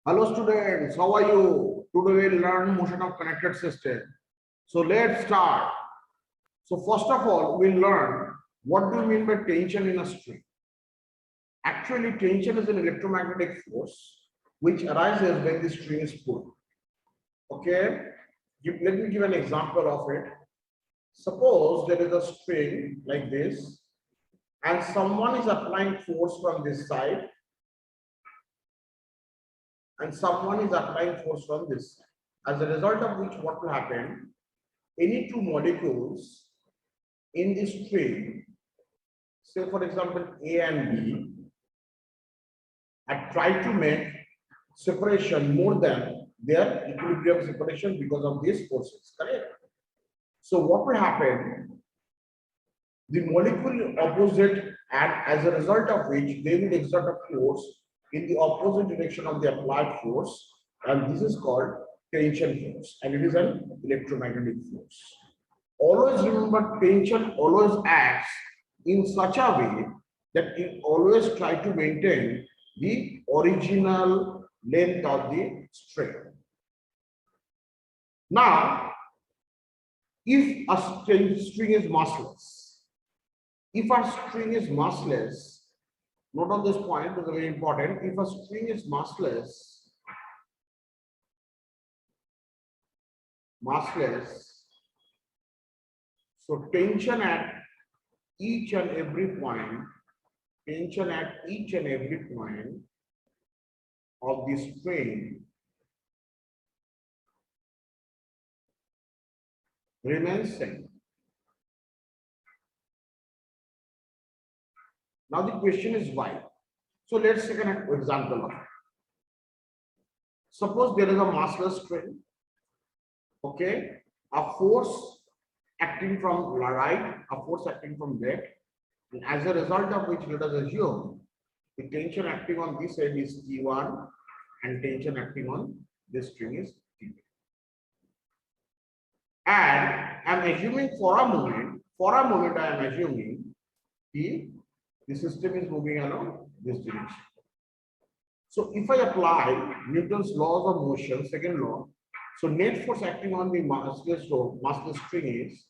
Hello students, how are you? Today we'll learn motion of connected system. So let's start. So first of all, we'll learn what do you mean by tension in a string. Actually, tension is an electromagnetic force which arises when the string is pulled. Okay, let me give an example of it. Suppose there is a string like this and someone is applying force from this side and someone is applying force from this side. As a result of which, what will happen? Any two molecules in this string, say for example A and B, and try to make separation more than their equilibrium separation because of these forces, correct? So what will happen? The molecule opposite, and as a result of which they will exert a force in the opposite direction of the applied force, and this is called tension force, and it is an electromagnetic force. Always remember, tension always acts in such a way that it always try to maintain the original length of the string. Now, if a string is massless, note on this point, this is very important. If a string is massless, so tension at each and every point, of the string remains same. Now the question is why. So let's take an example of it. Suppose there is a massless string, okay, a force acting from right, a force acting from left, and as a result of which, let us assume the tension acting on this side is T1 and tension acting on this string is T2. And I'm assuming for a moment I am assuming the system is moving along this direction. So if I apply Newton's laws of motion, second law, so net force acting on the massless string is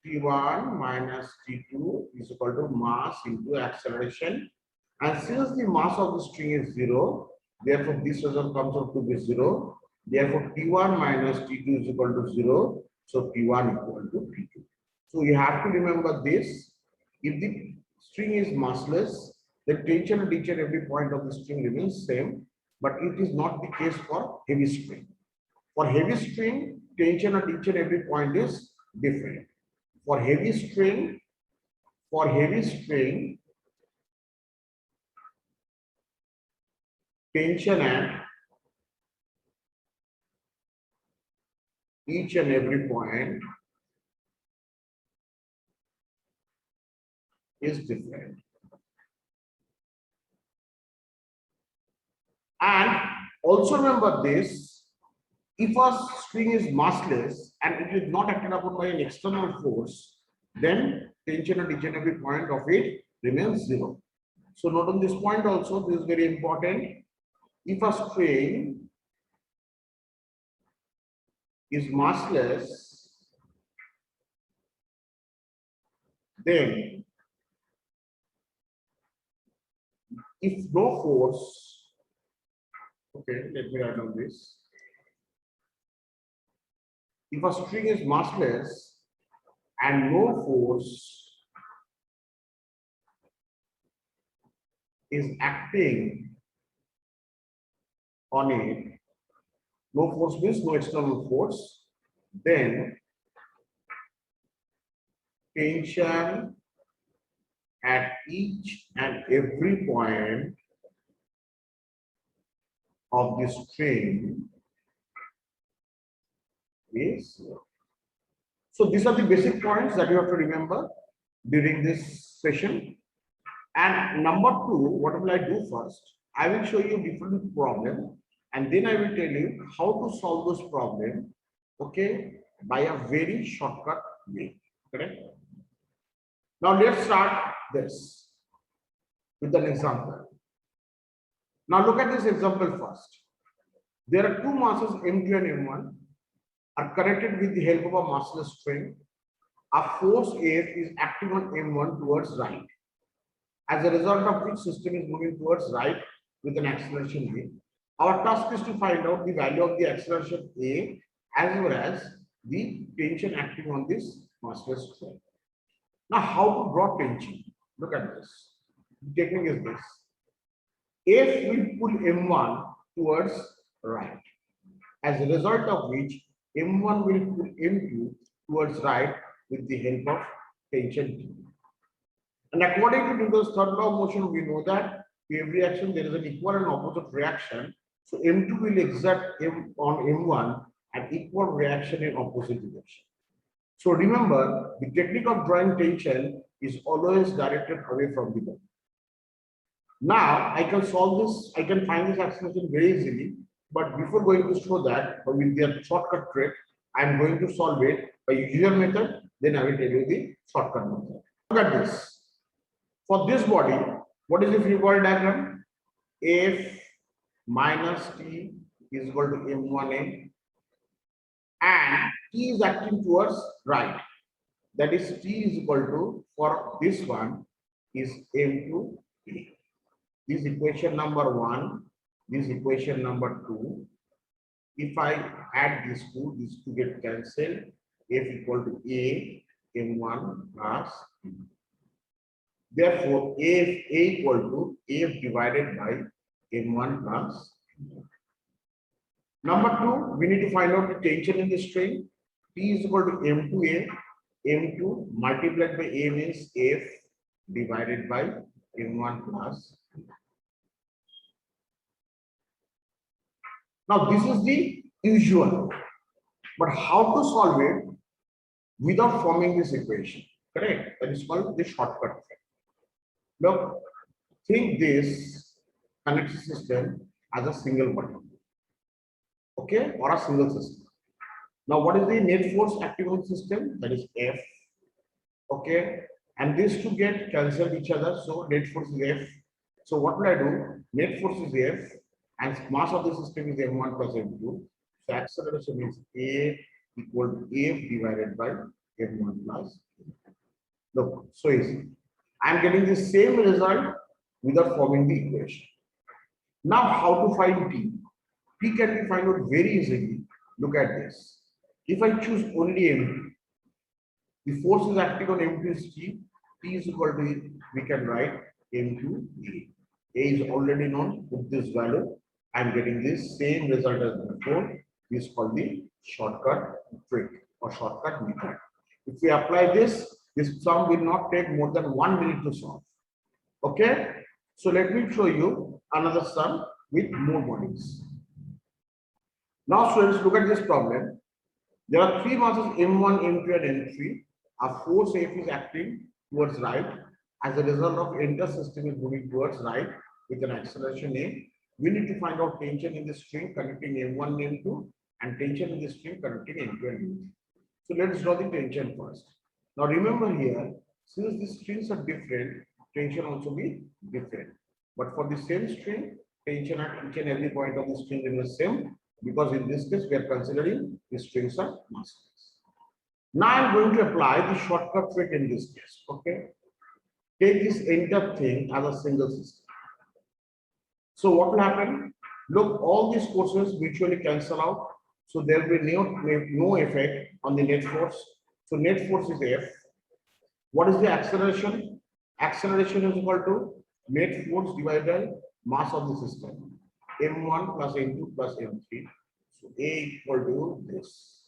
T1 minus T2 is equal to mass into acceleration. And since the mass of the string is 0, therefore this result comes out to be 0. Therefore T1 minus T2 is equal to 0. So T1 equal to T2. So you have to remember this. If the string is massless, the tension at each and every point of the string remains same, but it is not the case for heavy string. For heavy string, tension at each and every point is different. For heavy string, tension at each and every point is different. And also remember this, if a string is massless and it is not acted upon by an external force, then tension at each and every point of it remains 0. So note on this point also, this is very important. If a string is massless, then if no force, okay, let me write on this. If a string is massless and no force is acting on it, no force means no external force, then tension at each and every point of the string is 0. So these are the basic points that you have to remember during this session. And number 2, what will I do first? I will show you different problem, and then I will tell you how to solve this problem, okay, by a very shortcut way. Correct? Now let's start this with an example. Now look at this example first. There are two masses M2 and M1 are connected with the help of a massless string. A force F is acting on M1 towards right. As a result of which system is moving towards right with an acceleration A. Our task is to find out the value of the acceleration A as well as the tension acting on this massless string. Now, how to draw tension? Look at this. The technique is this. F will pull M1 towards right. As a result of which M1 will pull M2 towards right with the help of tension T. And according to Newton's third law of motion, we know that to every action there is an equal and opposite reaction. So M2 will exert on M1 an equal reaction in opposite direction. So remember, the technique of drawing tension is always directed away from the body. Now I can solve this, I can find this acceleration very easily, but before going to show that with their shortcut trick, I am going to solve it by usual method, then I will tell you the shortcut method. Look at this. For this body, what is the free body diagram? F minus T is equal to M1A and T is acting towards right. That is T is equal to, for this one is M2A. This equation number 1, this equation number 2. If I add these two get cancelled. F equal to A, M1 plus T. Therefore, A equal to F divided by M1 plus T. Number 2, we need to find out the tension in the string. T is equal to M2A. M2 multiplied by A means F divided by M1 plus T. Now, this is the usual, but how to solve it without forming this equation? Correct? That is called the shortcut effect. Look, think this connected system as a single body, okay, or a single system. Now, what is the net force acting on the system? That is F, okay, and these two get cancelled each other, so net force is F. So what will I do? Net force is F, and mass of the system is M1 plus M2. So acceleration is A equal to F divided by M1 plus M2. Look, so easy. I am getting the same result without forming the equation. Now, how to find T? T can be found out very easily. Look at this. If I choose only M2, the force is acting on M2 is T. T is equal to, we can write M2A. A is already known. Put this value. I am getting this same result as before. This is called the shortcut trick or shortcut method. If we apply this sum will not take more than 1 minute to solve. Okay, so let me show you another sum with more bodies. Now, students, look at this problem. There are three masses M1, M2, and M3. A force F is acting towards right. As a result of entire system is moving towards right with an acceleration A. We need to find out tension in the string connecting M1 and M2 and tension in the string connecting M2 and M3. So let's draw the tension first. Now remember here, since the strings are different, tension also be different. But for the same string, tension at each and every point of the string is the same, because in this case we are considering the strings are massless. Now I'm going to apply the shortcut trick in this case. Okay, take this entire thing as a single system. So what will happen? Look, all these forces mutually cancel out, so there will be no effect on the net force. So net force is F. What is the acceleration? Acceleration is equal to net force divided by mass of the system. M1 plus M2 plus M3. So A equal to this,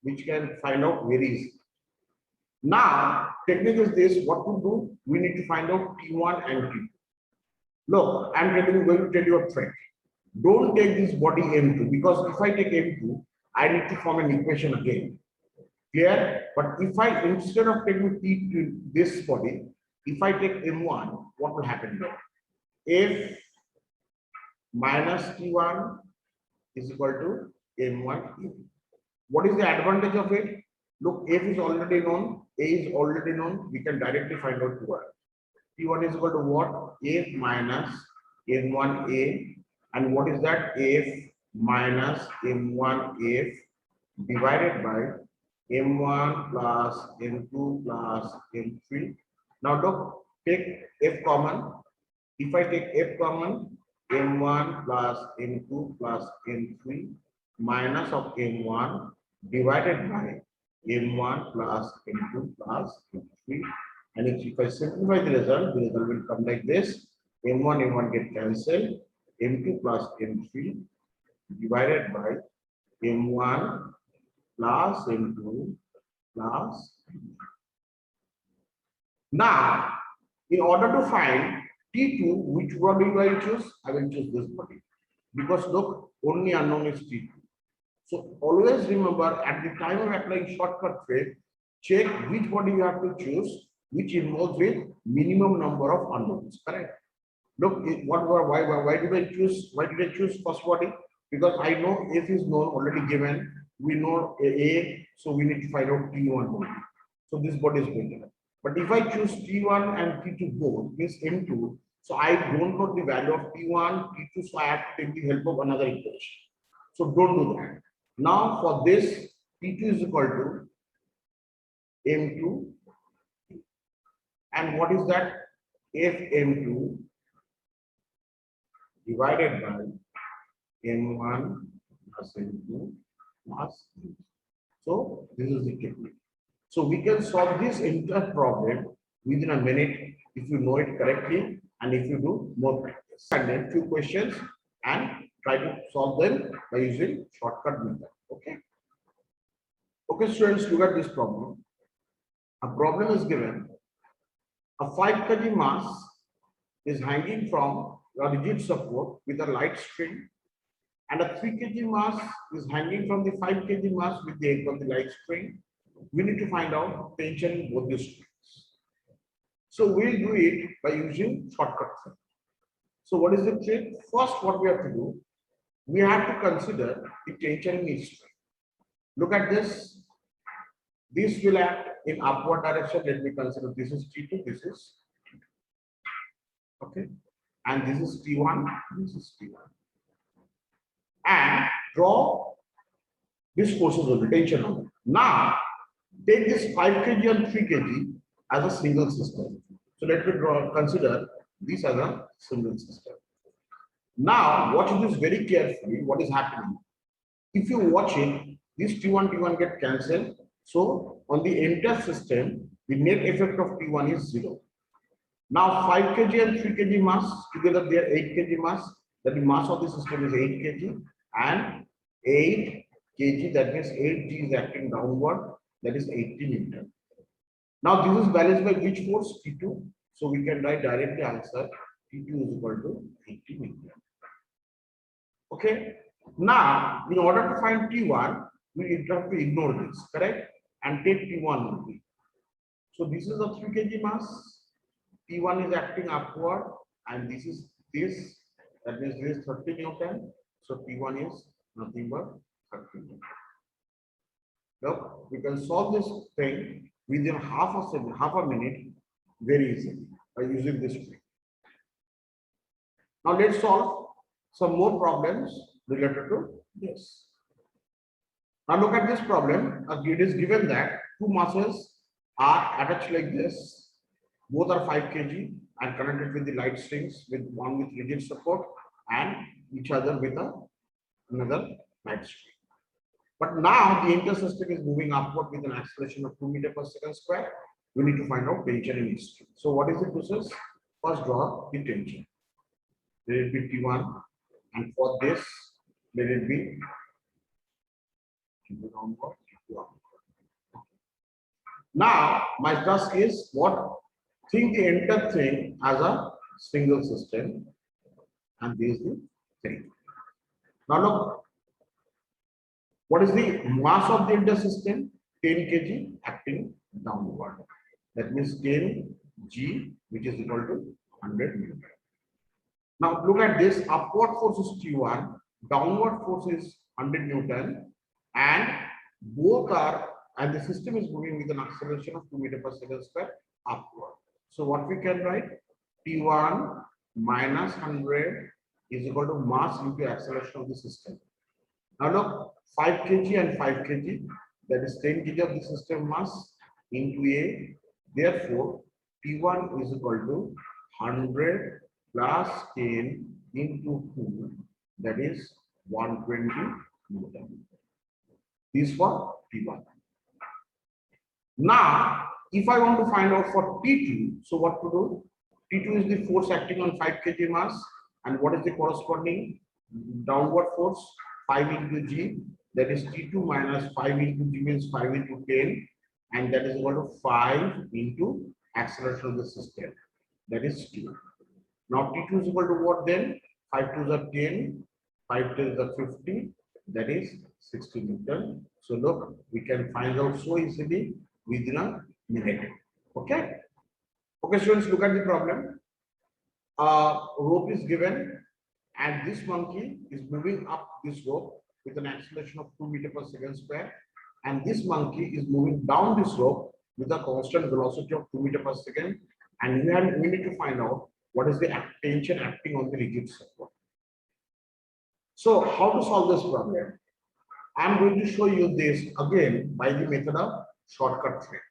which can find out very easily. Now, technique is this, what to do? We need to find out T1 and T2. Look, I'm going to tell you a trick. Don't take this body M2, because if I take M2, I need to form an equation again. Clear? But if I, instead of taking T to this body, if I take M1, what will happen there? F minus T1 is equal to M1. What is the advantage of it? Look, F is already known, A is already known. We can directly find out T1. T1 is equal to what? F minus M1A. And what is that? F minus m1f divided by m1 plus m2 plus m3. Now look, take f common. If I take f common, m1 plus m2 plus m3 minus of m1 divided by m1 plus m2 plus m3. And if I simplify the result will come like this. M1 get cancelled, m2 plus m3 divided by m1 plus m2 plus. Now, in order to find T2, which body do I choose? I will choose this body. Because look, only unknown is T2. So always remember at the time of applying shortcut trick, check which body you have to choose, which involves with minimum number of unknowns. Correct? Look, why did I choose first body? Because I know F is known already given. We know A, so we need to find out T1 only. So this body is going to. But if I choose T1 and T2 both, means M2, so I don't know the value of T1, T2, so I have to take the help of another equation. So don't do that. Now for this, T2 is equal to M2. And what is that? Fm2 divided by M1 plus M2 plus M2. So this is the technique. So we can solve this entire problem within a minute if you know it correctly and if you do more practice. And then few questions and try to solve them by using shortcut method. Okay. Okay, students, look at this problem. A problem is given. A 5 kg mass is hanging from a rigid support with a light string, and a 3 kg mass is hanging from the 5 kg mass with the help of the light string. We need to find out tension in both the strings. So we'll do it by using shortcut. So what is the trick? First, what we have to do, we have to consider the tension in each string. Look at this. This will act in upward direction. Let me consider this is T2, this is T2. Okay, and this is T1, this is T1. And draw this forces of the tension on it. Now, take this 5 kg and 3 kg as a single system. So let me consider this as a single system. Now, watch this very carefully. What is happening? If you watch it, this T1 get cancelled. So on the entire system, the net effect of T1 is 0. Now 5 kg and 3 kg mass together, they are 8 kg mass. That the mass of the system is 8 kg and 8 kg. That means 8G is acting downward. That is 80 Newton. Now this is balanced by which force? T2. So we can write directly answer T2 is equal to 80 Newton. Okay. Now in order to find T1, we have to ignore this, correct? And take T1 only. So this is a 3 kg mass. T1 is acting upward, and this is this. That means this is 30 Newton. So T1 is nothing but 30 Newton. Now we can solve this thing within half a minute, very easily by using this trick. Now let's solve some more problems related to this. Now look at this problem. It is given that two masses are attached like this. Both are 5 kg and connected with the light strings, with one with rigid support and each other with another light string. But now the entire system is moving upward with an acceleration of 2 meters per second square. We need to find out tension in each string. So what is the process? First draw the tension. Let it be T1, and for this, let it be downward. Now my task is what? Think the entire thing as a single system, and this is the thing. Now look, what is the mass of the entire system? 10 kg acting downward. That means 10 G, which is equal to 100 Newton. Now look at this. Upward force is T1, downward force is 100 Newton, and both are, and the system is moving with an acceleration of 2 meters per second square upward. So what we can write? T1 minus 100 is equal to mass into acceleration of the system. Now look, 5 kg and 5 kg, that is 10 kg of the system mass into A. Therefore, T1 is equal to 100 plus 10 into 2, that is 120 Newton. This for T1. Now, if I want to find out for T2, so what to do? T2 is the force acting on 5 kg mass, and what is the corresponding downward force? 5 into G, that is T2 minus 5 into G means 5 into 10, and that is equal to 5 into acceleration of the system, that is 2. Now T2 is equal to what then? 5 2s are 10, 5 10s are 50, that is 60 Newton. So look, we can find out so easily within a minute. Okay? Okay, students, look at the problem. Rope is given, and this monkey is moving up this rope with an acceleration of 2 meters per second square, and this monkey is moving down this rope with a constant velocity of 2 meters per second, and we need to find out what is the tension acting on the rigid support. So how to solve this problem? I am going to show you this again by the method of shortcut trick.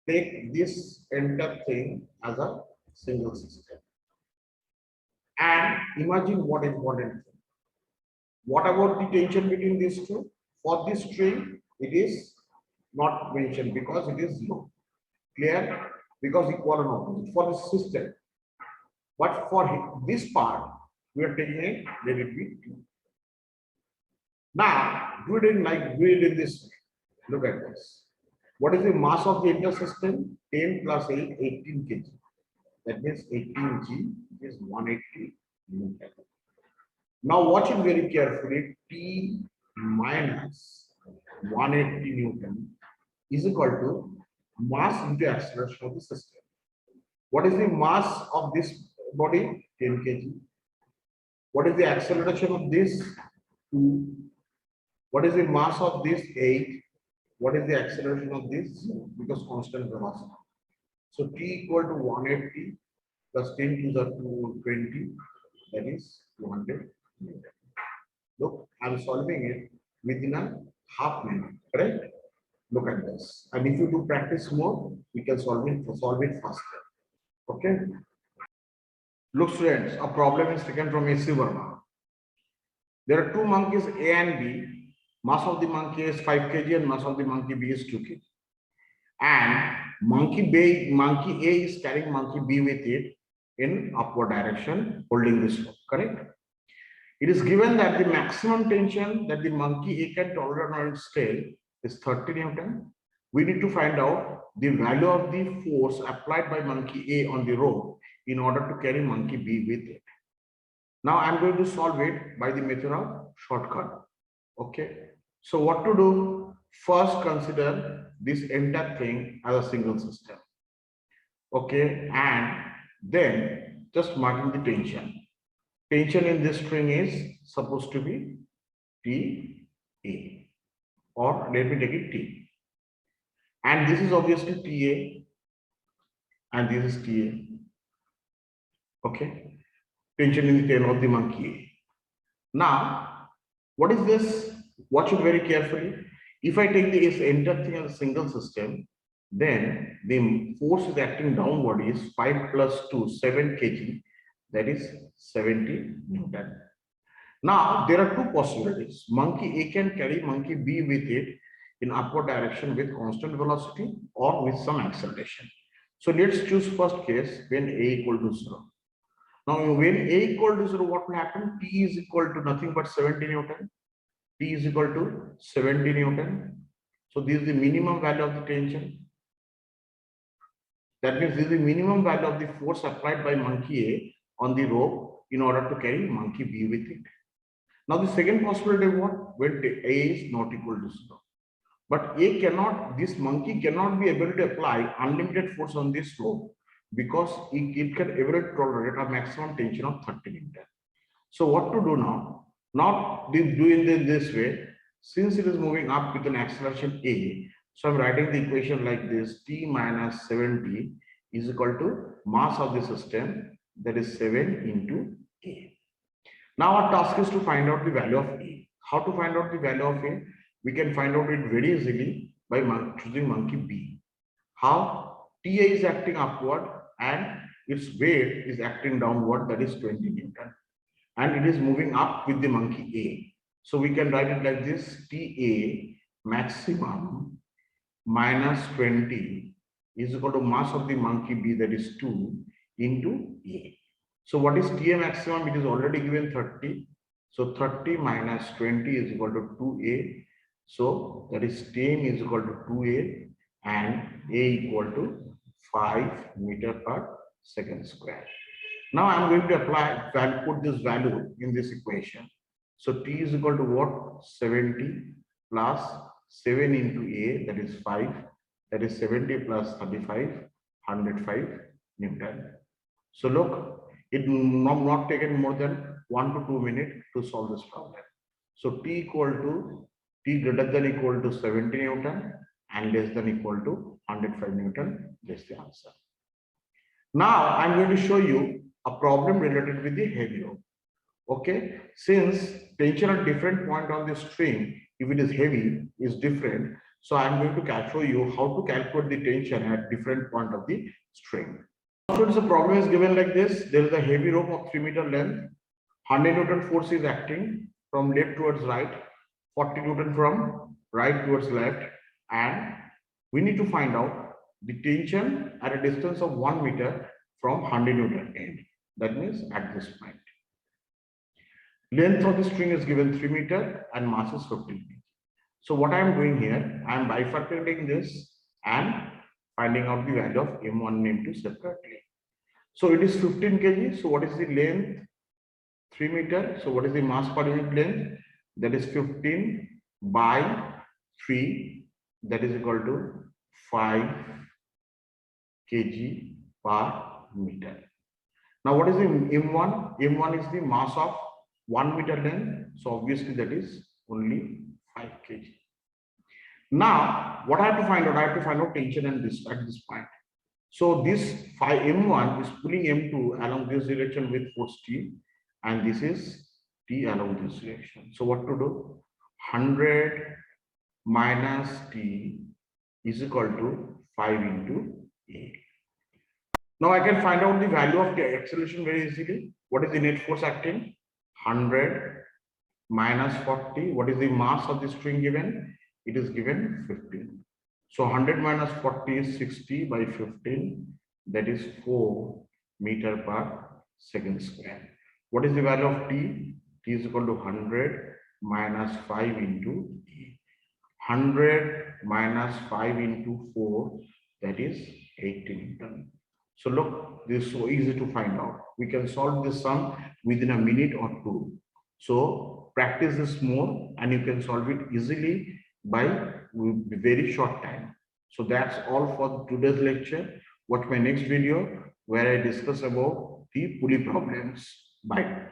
Take this entire thing as a single system and imagine what important thing. What about the tension between these two? For this string, it is not mentioned because it is zero. Clear? Because equal and opposite for the system. But for this part, we are taking it, let it be 2. Now, do it in this way. Look at this. What is the mass of the entire system? 10 plus 8, 18 kg. That means 18 G is 180 Newton. Now watch it very carefully. T minus 180 Newton is equal to mass into acceleration of the system. What is the mass of this body? 10 kg. What is the acceleration of this? 2. What is the mass of this? 8. What is the acceleration of this? Because constant velocity. So T equal to 180 plus 10 to the 220, that is 200 Newton. Look, I'm solving it within a half minute, correct? Look at this. And if you do practice more, we can solve it faster. Okay? Look, students, a problem is taken from A.C. Verma. There are two monkeys, A and B. Mass of the monkey is 5 kg and mass of the monkey B is 2 kg. And monkey A is carrying monkey B with it in upward direction, holding this rope, correct? It is given that the maximum tension that the monkey A can tolerate on its tail is 30 Newton. We need to find out the value of the force applied by monkey A on the rope in order to carry monkey B with it. Now I'm going to solve it by the method of shortcut. Okay. So what to do? First, consider this entire thing as a single system. Okay, and then just marking the tension. Tension in this string is supposed to be TA, or let me take it T. And this is obviously TA, and this is TA. Okay, tension in the tail of the monkey A. Now, what is this? Watch it very carefully. If I take this entire thing as a single system, then the force is acting downward is 5 plus 2, 7 kg, that is 70 Newton. Now, there are two possibilities. Monkey A can carry monkey B with it in upward direction with constant velocity or with some acceleration. So let's choose first case when A equal to 0. Now, when A equal to 0, what will happen? T is equal to nothing but 70 Newton. T is equal to 70 Newton. So this is the minimum value of the tension. That means this is the minimum value of the force applied by monkey A on the rope in order to carry monkey B with it. Now the second possibility is what? When A is not equal to 0. But this monkey cannot be able to apply unlimited force on this rope because it can ever tolerate a maximum tension of 30 Newton. So what to do now? Not doing this way, since it is moving up with an acceleration A. So I'm writing the equation like this: T minus 70 is equal to mass of the system, that is 7 into A. Now our task is to find out the value of A. How to find out the value of A? We can find out it very easily by choosing monkey B. How? TA is acting upward and its weight is acting downward, that is 20 Newton. And it is moving up with the monkey A. So we can write it like this: TA maximum minus 20 is equal to mass of the monkey B, that is 2, into A. So what is TA maximum? It is already given 30. So 30 minus 20 is equal to 2A. So that is 10 is equal to 2A and A equal to 5 meter per second square. Now I'm going to apply, put this value in this equation. So T is equal to what? 70 plus 7 into A, that is 5. That is 70 plus 35, 105 Newton. So look, it not taken more than 1 to 2 minutes to solve this problem. So T greater than equal to 70 Newton and less than equal to 105 Newton. That's the answer. Now I'm going to show you a problem related with the heavy rope. Okay, since tension at different point on the string, if it is heavy, is different. So I'm going to show you how to calculate the tension at different point of the string. So the problem is given like this. There is a heavy rope of 3 meter length. 100 Newton force is acting from left towards right, 40 Newton from right towards left, and we need to find out the tension at a distance of 1 meter from 100 Newton end. That means at this point. Length of the string is given 3 meter and mass is 15 kg. So what I am doing here, I am bifurcating this and finding out the value of M1 and M2 separately. So it is 15 kg. So what is the length? 3 meter. So what is the mass per unit length? That is 15 by 3. That is equal to 5 kg per meter. Now what is the M1? M1 is the mass of 1 meter length. So obviously that is only 5 kg. Now what I have to find out? I have to find out tension and this at this point. So this M1 is pulling M2 along this direction with force T, and this is T along this direction. So what to do? 100 minus T is equal to 5 into A. Now I can find out the value of the acceleration very easily. What is the net force acting? 100 minus 40. What is the mass of the string given? It is given 15. So 100 minus 40 is 60 by 15. That is 4 meter per second square. What is the value of T? T is equal to 100 minus 5 into E. 100 minus 5 into 4, that is 80 Newton. So look, this is so easy to find out. We can solve this sum within a minute or two. So practice this more and you can solve it easily by very short time. So that's all for today's lecture. Watch my next video where I discuss about the pulley problems. Bye.